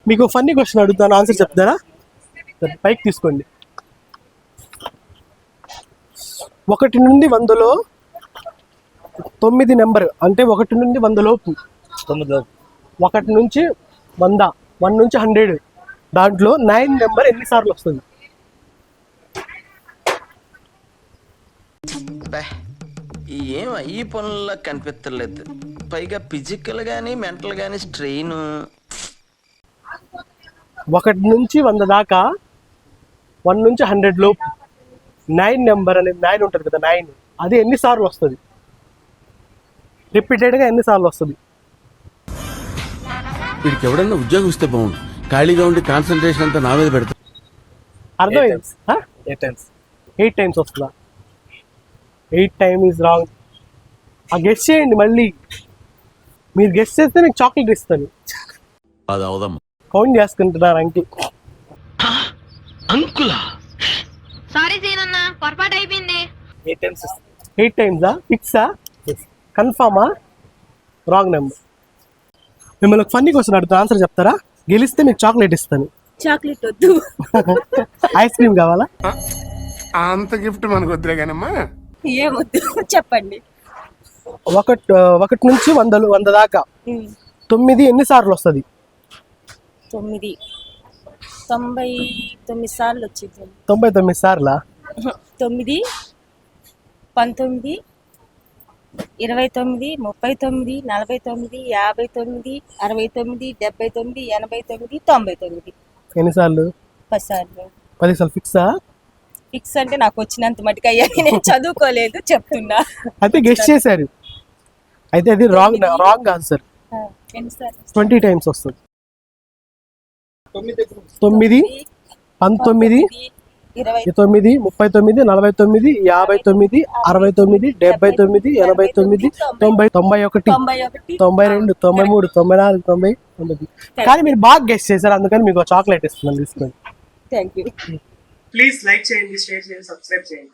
మీకు funny question అడుగుతాను, answer చెప్తారా? పైకి తీసుకోండి. 1 నుండి 100లో 9 నెంబర్, అంటే 1 నుండి 100 లోపు, 1 నుంచి 100, 1 నుంచి 100, దాంట్లో 9 నెంబర్ ఎన్నిసార్లు వస్తుంది? ఏం ఈ పనుల్లో కనిపించలేదు, పైగా ఫిజికల్ గానీ మెంటల్ గానీ స్ట్రెయిన్. 1 నుంచి 100 దాకా, 1 నుంచి 100 లోపు 9 నెంబర్ అనేది 9 ఉంటుంది కదా, 9 అది ఎన్నిసార్లు వస్తుంది? రిపీటెడ్గా ఎన్నిసార్లు వస్తుంది? వీడికి ఎవడన్నా ఉద్యోగం ఇస్తే బాగుండు, ఖాళీగా ఉండి కాన్సన్ట్రేషన్ అంతా నా మీద పెడతా. అర్థమైంది? 8 టైమ్స్ వస్తుందా? 8 టైమ్ ఈజ్ రాంగ్. గెస్ చేయండి మళ్ళీ. మీరు గెస్ చేస్తే నేను చాక్లెట్ ఇస్తాను. అది అవదమ్మా. కౌంట్ చేసుకుంటున్నారు అంకి. అంకులా సారీ సీనన్న, పొరపాటు అయిపోయింది. 8 టైమ్సా? ఫిక్సా? కన్ఫామా? Wrong number. మిమ్మల్ని ఒక ఫన్నీ క్వశ్చన్ అడుగుతా, ఆన్సర్ చెప్తారా? గెలిస్తే మీకు చాక్లెట్ ఇస్తాను. చాక్లెట్ వద్దు. ఐస్ క్రీమ్ కావాలా? అంత గిఫ్ట్ మనకు వద్దులే కానమ్మా. ఏమొద్దు, చెప్పండి. 1 నుంచి 100 దాకా 9 ఎన్నిసార్లు వస్తుంది? 9 99 సార్లు వచ్చింది. 99 సార్లా? 9 19 29 39 49 59 69 79 89 99. ఎన్నిసార్లు? 10 సార్లు. 10 సార్లు ఫిక్సా? ఫిక్స్ అంటే నాకు వచ్చినంత మటుకు అయ్యాయి, నేను చదువుకోలేదు చెప్తున్నా. అయితే గెస్ చేశారు. అయితే అది రాంగ్ ఆన్సర్. ఎన్నిసార్లు? 20 టైమ్స్ వస్తుంది. 9 19 29 39 39 49 59 69 79 89 90 91 92 93 94 90 90. కానీ మీరు బాగా గెస్ చేశారు, అందుకని మీకు చాక్లెట్ ఇస్తున్నాను, తీసుకోండి. Thank you. ప్లీజ్ లైక్ చేయండి, షేర్ చేయండి, సబ్స్క్రైబ్ చేయండి.